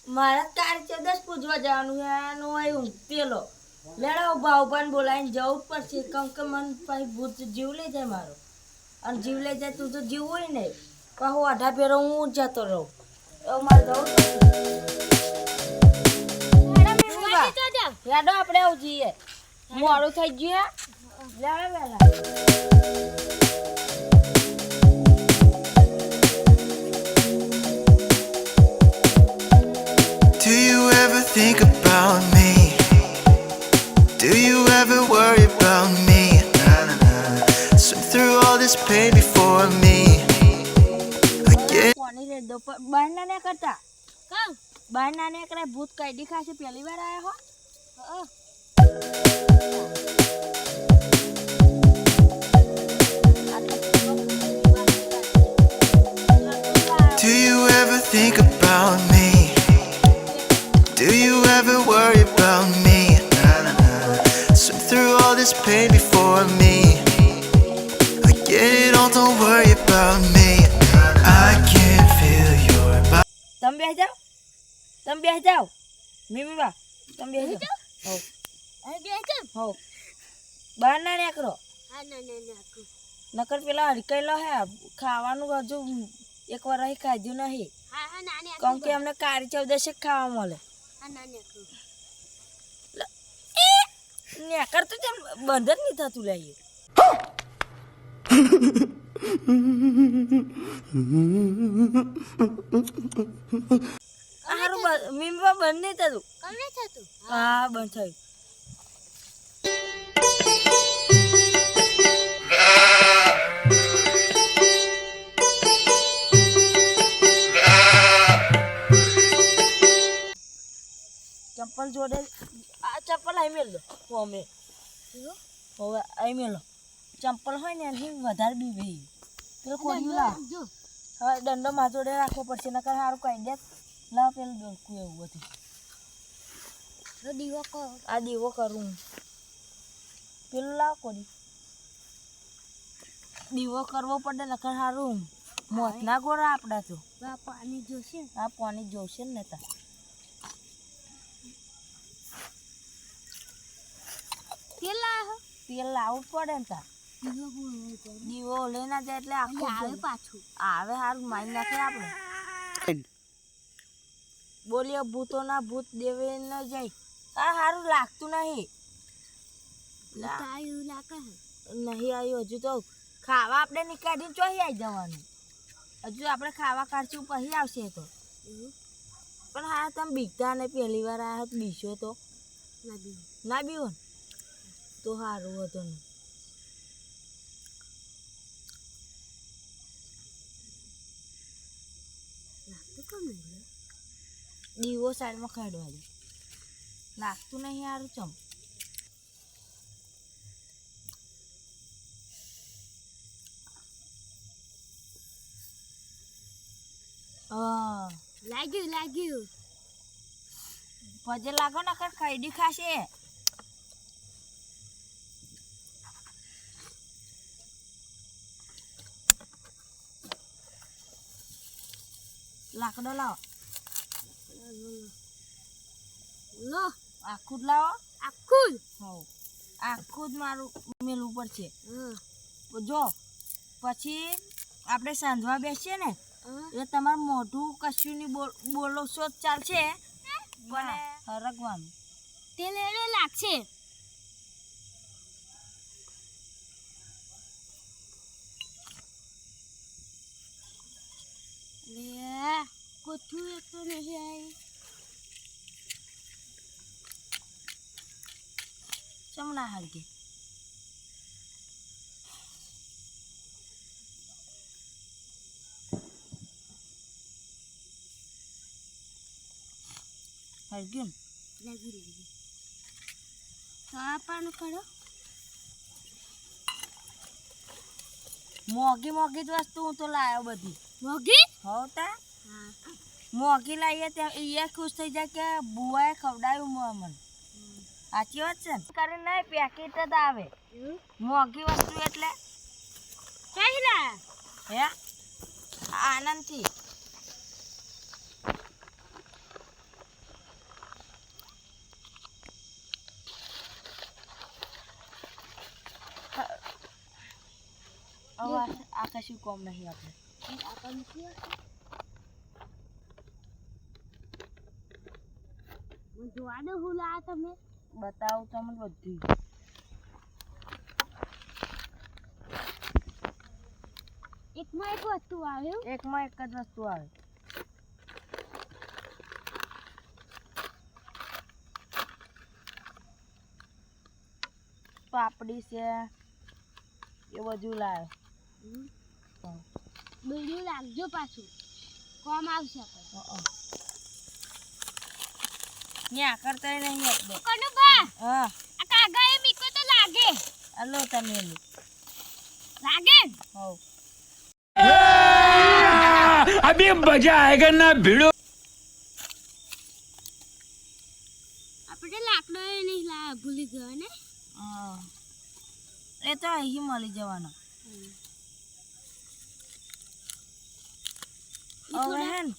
મારા કાર 14 પૂજવા જવાનું છે આનો હું પેલો લેડો ભાવભાન બોલાઈને જવું પડશે કેમ કે મન પછી ભૂત જીવ લઈ જાય મારો અને જીવ લઈ જાય તું તો જીવ હોય નહીં પણ હું આઢા પેરો હું જતો રહું એવું મારે જવું યાદો આપણે આવું જઈએ મોડું થઈ ગયું લેડો વહેલા Do you ever think about me? Do you ever worry about me? Swim through all this pain before me. I get કોની રે દો બારના ને કરતા કામ બારના ને કરે ભૂત કાઢી ખાશે પહેલી વાર આયા હો Do you ever think about me? Do you ever worry about me? Swim through all this pain before me. I get it all, don't worry about me. I can feel your body. તમે બેસી જાઓ મીમી બા તમે બેસી જાઓ હો બહાર ના નીકળો નકર પેલા હરકેલો હે ખાવાનું હજુ એકવાર અહીં ખાધું નહીં કેમ કે અમને કાળી 14 ખાવા મળે નેકર તો જેમ બંધ જ નહીં થતું લઈએ હારું મીમવા બંધ નહીં થતું હા બંધ થયું ચપ્પલ જોડે આ ચપ્પલ અહીં મેલ દો અમે હવે અહીં મેલો ચપ્પલ હોય ને એની વધારે બીવી પેલો કોડી લાવ હવે દંડો માં જોડે રાખવો પડશે નકર સારું કાઢી દે લાવ પેલું ડોલકું એવું હતું આ દીવો કરું પેલું લાવ કોડી દીવો કરવો પડે નકર સારું મોત ના ગોરા આપડા તો પાણી જોશે આ પાણી જોશે ને તા તેલ લાવવું પડે ને તા દીવો લઈને જાય એટલે આખું આવે પાછું આવે સારું મારી નાખે આપણે બોલીએ ભૂતો ના ભૂત દેવે ન જાય આ સારું લાગતું નહીં નહીં આવ્યું હજુ તો ખાવા આપણે નીકાળીને ચોહી આવી જવાનું હજુ આપણે ખાવા કાઢશું પછી આવશે તો પણ હા તમે બીકતા ને પહેલી વાર આવ્યા તો બીસો તો ના બીવો ને તો સારું હતું ને દીવો સાઈડમાં કાઢવા દે લાગતું નહીં સારું ચમ લાગ્યું પછી લાગો ને ખાઈડી ખાશે લાકડો લાવો લો આખું જ લાવો આખું જ મારું મેલવું પડશે જો પછી આપણે સાંધવા બેસીએ ને એટલે તમારું મોઢું કશું નહીં બોલો છો ચાલશે પણ હરગવાનું તે લેડે લાગશે કોથું એક તો નહીં આવી ચમણા હરગે હરગ્યું લાગી પાનું કરો મોગી જ વસ્તુ હું તો લાવ્યો બધી મોગી હોતા મોગી લાવીએ ત્યાં એ ખુશ થઈ જાય કે બુઆએ ખવડાવ્યું મને સાચી વાત છે ને કરે નહીં પેકેટ જ આવે મોગી વસ્તુ એટલે હે આનંદથી હવે આ કશું કોમ નહીં આપણે જોવા દો હું લાયા તમે બતાવું તમને બધું એકમાં એક વસ્તુ આવ્યું એકમાં એક જ વસ્તુ આવે પાપડી છે એ બધું લાવે બીજું લાગજો પાછું કોમ આવશે ત્યાં કરતા નહીં આપણે કનુભા હા આ કાગળ મીકો તો લાગે હલો તમે લાગે હો अभी मजा आएगा ना भिड़ो આપણે લાકડો એ નહીં લાયા ભૂલી ગયો ને હા એ તો અહીં મળી જવાનો હવે હે ને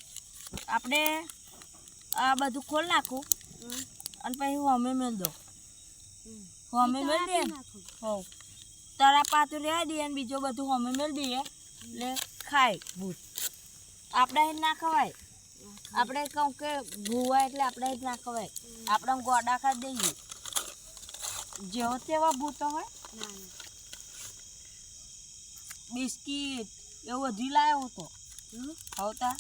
આપણે આ બધું ખોલ નાખું અને પછી હોમે મેળ દો હોમે મેળ દે હો તારા પાતું રહેવા દઈએ અને બીજું બધું હોમે મેળ દઈએ એટલે ખાય ભૂત આપણે જ ના ખવાય આપણે કહું કે ભૂવાય એટલે આપણે જ ના ખવાય આપણે ગોડા ખાઈ દઈએ જેવો તેવા ભૂતો હોય બિસ્કીટ એવું બધું લાવ્યો હતો આવતા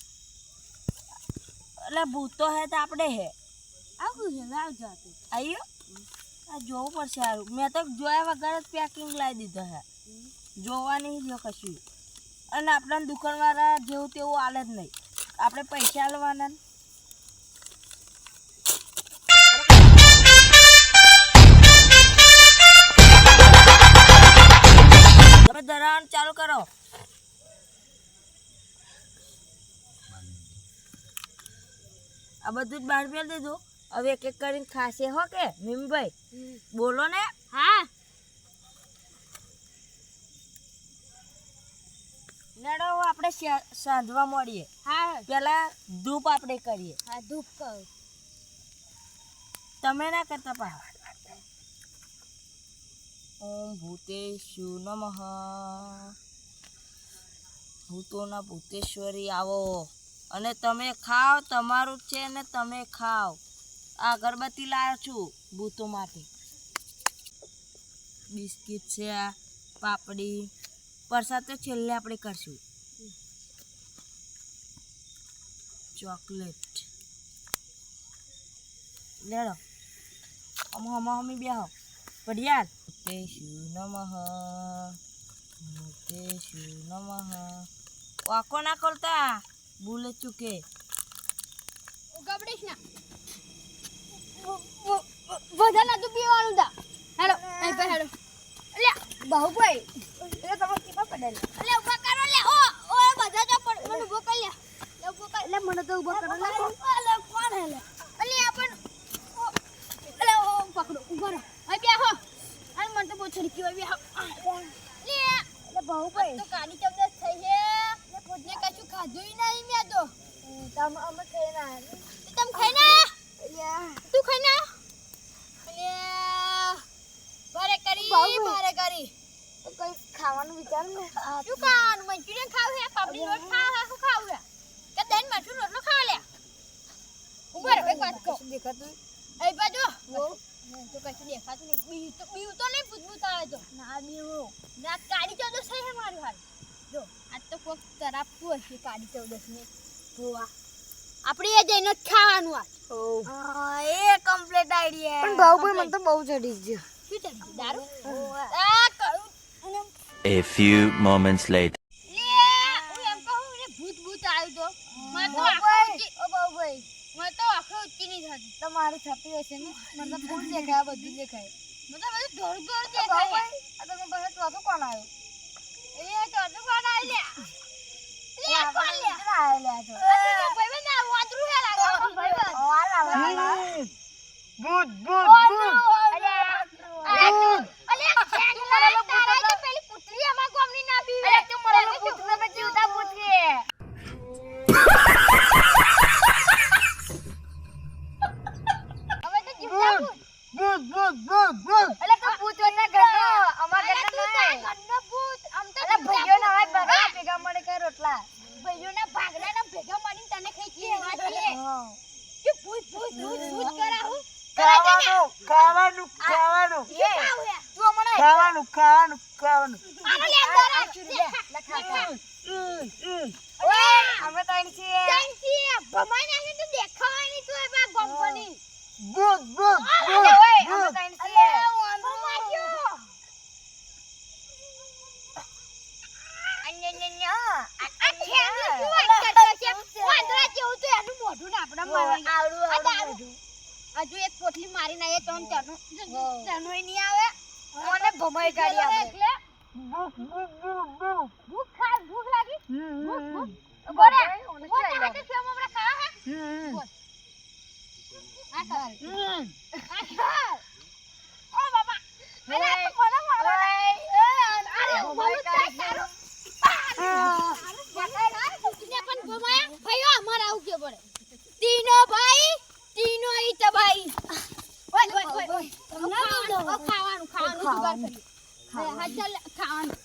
એટલે ભૂતો હે તો આપણે હે આવું છે લાવજો આપે આવ્યો આ જોવું પડશે સારું મેં તો જોયા વગર જ પેકિંગ લાવી દીધો હે જોવા નહીં જો કશું અને આપણા દુકાનવાળા જેવું તેવું આલે જ નહીં આપણે પૈસા આલવાના તમે ધરાવવાનું ચાલુ કરો આ બધું જ બહાર મેળ દીધું હવે એક એક કરીને ખાશે હો કે મીમભાઈ બોલો ને હા નડો આપણે સાંધવા મળીએ હા પેલા ધૂપ આપણે કરીએ હા ધૂપ કહો તમે ના કરતા પા ઓમ ભૂતેશુ નમઃ ભૂતોના ભૂતેશ્વરી આવો અને તમે ખાઓ તમારું જ છે ને તમે ખાઓ આ અગરબત્તી લાવ્યો છું ભૂતો માટે બિસ્કિટ છે આ પાપડી પ્રસાદ તો છેલ્લે આપણે કરશું ચોકલેટ લેડો હમી બેહો પડિયાર ભૂતેશુ નમઃ વાકો ના કરતા ભૂલે ચૂકે ગબડીશ ના બધા ના તું પીવાનું તા હેલો અહીં પે હેલો લે બાહુભાઈ એ તમે કીધા પડે લે ઉભા કરો લે ઓ બધા જો પણ મને ઉભો કરી લે ઉભો કર લે મને તો ઉભો કરો લે કોણ હે લે અલે આપણ લે ઓ પકડો ઉભા રહો અહીં બેહો અને મને તો બહુ છડકી હોય બેહો લે બાહુભાઈ તો કાની ચૌદસ થઈ છે લે પોતે કશું ખાધું નહીં મેં તો તમ અમે ખાઈ ના તમ ખાઈ ના તું ખાઈ ના અલે ભારે કરી તો કઈ ખાવાનું વિચાર ને શું ખાવાનું મંચુરિયન ખાવ હે પાપડી રોટ ખાવ હે શું ખાવ હે કે દેન મઠું રોટલો ખાવ લે ઉપર એક વાત કહો દેખાતું એ બાજુ તો કશું દેખાતું નહીં બીયું તો નહીં ભૂતભૂત આવે તો ના બીયું ના કાળી ચૌદસ છે હે મારી હાલ જો આજ તો કોક તરાપતું હશે કાળી ચૌદસ ને ગોવા આપણે એ જઈને જ ખાવાનું આ એ કમ્પ્લીટ આઈડિયા પણ બાબુભાઈ મને તો બહુ ચડી ગયો શું ચડી દારૂ આ કરું A few moments later. લે હું એમ કહું ને ભૂત આવ્યું તો મને તો આખો ઓ બાબુભાઈ મને તો આખો ઉચી નહીં થતી તમારી થતી હશે ને મને તો ફૂલ દેખાય બધું દેખાય મને તો બધું દોડ દેખાય આ તો મને બસ તો કોણ આવ્યો એ તો કોણ આવ્યો લે કોણ લે આવ્યો લે તો ભાઈ ના વાદરું હે લાગે ભૂત અલે તારા તો પેલી પુત્રી અમાર ગોમની ના બી અલે તું મરો ખાવાનું એ ખાવ હે તું મને ખાવાનું આનો લે ઓએ અમે તો અહીં છીએ ભમાઈ નાખી તો દેખાવાની તું એ બા ગોમ્પની ગુડ અરે ઓય અમે તો અહીં છીએ ભમાયો અન્યન્યા આ ખેંગલું શું વાત કરતો છે વાંદરા જેવું તો એનું મોઢું ને આપડા મારવાનું હજુ એક પોટલી મારી ના એ તન તનો નહીં આવે મને ભમાઈ કાઢી આપણે ભૂખ લાગી ભૂખ બોલે ઓને કે છે મમરા ખાવા હે આ કર ઓ બાબા અરે કોને મારો અરે ભમાઈ કાઢી સારું પણ ભમાયા ભાઈઓ અમાર આવું કે પડે તીનો ઈ તો ભાઈ ઓય ખાવાનું જુગાર કરી હા ચાલ ખાવાનું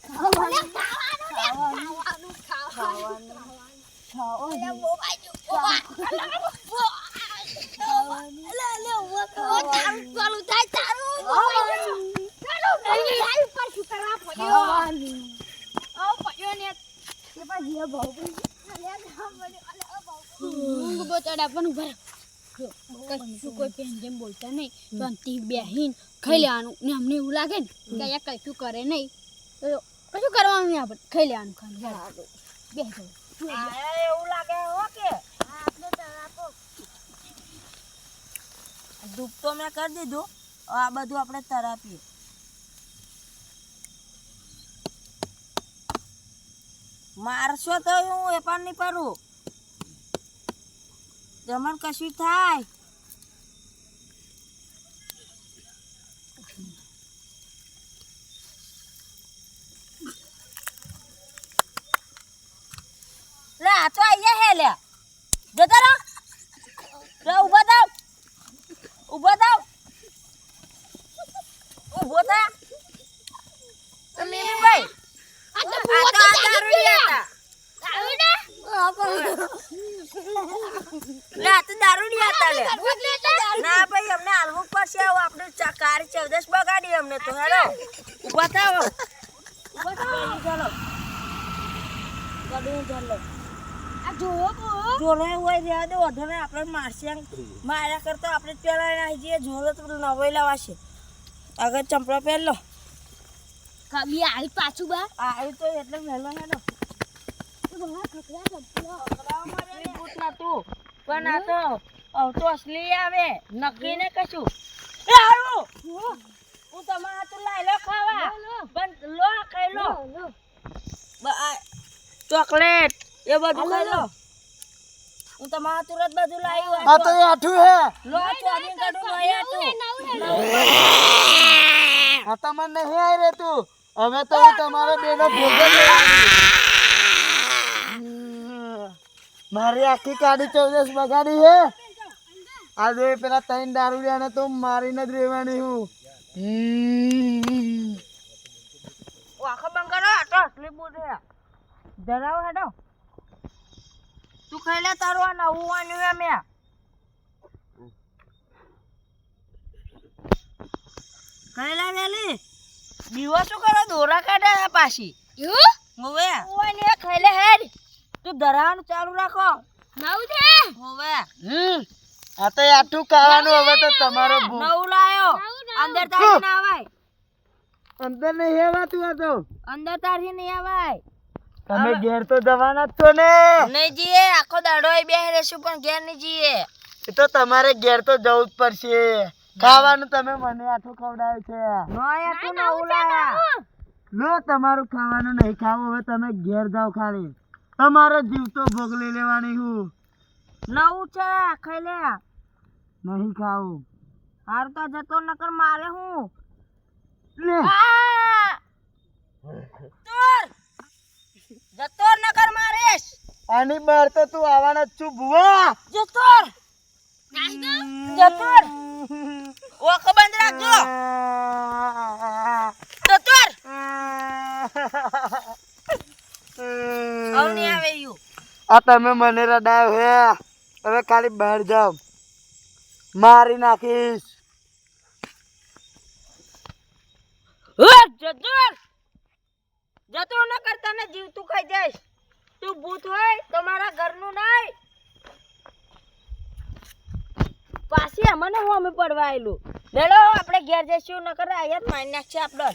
કોઈ પેન જેમ બોલતા નહીં શાંતિ બેહીન ખાઈ લેવાનું ને અમને એવું લાગે ને કે આ કશું કરે નહીં તો કશું કરવાનું નહીં આપણે ખાઈ લેવાનું ખાલી બેસો એવું લાગે ઓકે ધૂપ તો મેં કરી દીધું આ બધું આપણે તરાપીએ મારશો તો હું એ પણ નહીં કરું જમણ કશું થાય લે આ તો અહીંયા હે લે જતા રહો રે ઊભા થાવ ઊભો થા તમે ભાઈ આ તો લે આ તો દારૂડિયા હતા લે ના ભાઈ અમને હાલવું પડશે આપણે કારી ચૌદશ બગાડી અમને તો હેલો ઊભા થાવ ચાલો ગાડી ચાલો આ જોવો જોલે હોય રહ્યા દે ઓઢો ને આપણે મારશે માર્યા કરતા આપણે પેલા આવી જઈએ જોલે તો નવાઈ લાવાશે આગળ ચંપલા પહેર લો કબી આવી પાછું બા આવી તો એટલે વહેલો હેલો પણ આ તો અસલી આવે નક્કી ને કશું એ હારું હું તમારા હાથું લાઈ લો ખાવા પણ લો ખાઈ લો ચોકલેટ એ બધું ખાઈ લો હું તમારા તુરત બધું લાવ્યું આ તો આઠું હે લો ચોરી કાઢું નહીં આટું આ તમને નહીં આવી રે તું હવે તો તમારો બેનો ભોગવ મારી આખી કાળી ચૌદશ બગાડી હે આજે પેલા 3 દારૂડિયાને તો મારીને જ રહેવાની હું આખો બંધ કરો આ તો અસલી બુટ હે ધરાવ હેડો તું ખાઈ લે તારું આ નવું આન્યું હે મેં ખાઈ લે વેલી દીવો શું કરો દોરા કાઢે હે પાછી હોવે ઓય ને ખાઈ લે હેડ તું ધરાવાનું ચાલુ રાખો નવું છે હોવે આ તો આઠું ખાવાનું હવે તો તમારો ભૂખ નવું લાયો અંદર તારી ના આવાય અંદર નહીં હેવાતું આ તો અંદર તારી નહીં આવાય તમે ઘેર તો જવાના જ છો ને નહીં જીએ આખો દાડો બેહી રહેશું પણ ઘેર નહીં જીએ એ તો તમારે ઘેર તો જવું જ પડશે ખાવાનું તમે મને આઠું ખવડાવ્યું છે નોય તું નવું લાયા લો તમારું ખાવાનું નહીં ખાવું હવે તમે ઘેર જાઓ ખાલી તમારો જીવ તો ભોગ લઈ લેવાની હું નવું છે ખાઈ લે નહીં ખાવું હાર તો જતો નકર મારે હું લે તોર જતો નકર મારેશ આની બહાર તો તું આવવાના જ છું ભુવા જતોર જતોર ઓકો બંધ રાખજો જતોર આવની આવે યુ આ તમે મને રડાયો હે હવે ખાલી બહાર જાઓ મારી નાખીશ જતો ન કરતા ને જીવતું ખાઈ જઈશ. તું ભૂત હોય તો મારા ઘરનું નહીં. પાછી અમને હોમે પડવા આવેલું. લેડો આપણે ઘેર જઈશું, ન કરે અહીંયા જ મારી નાખશે આપણે.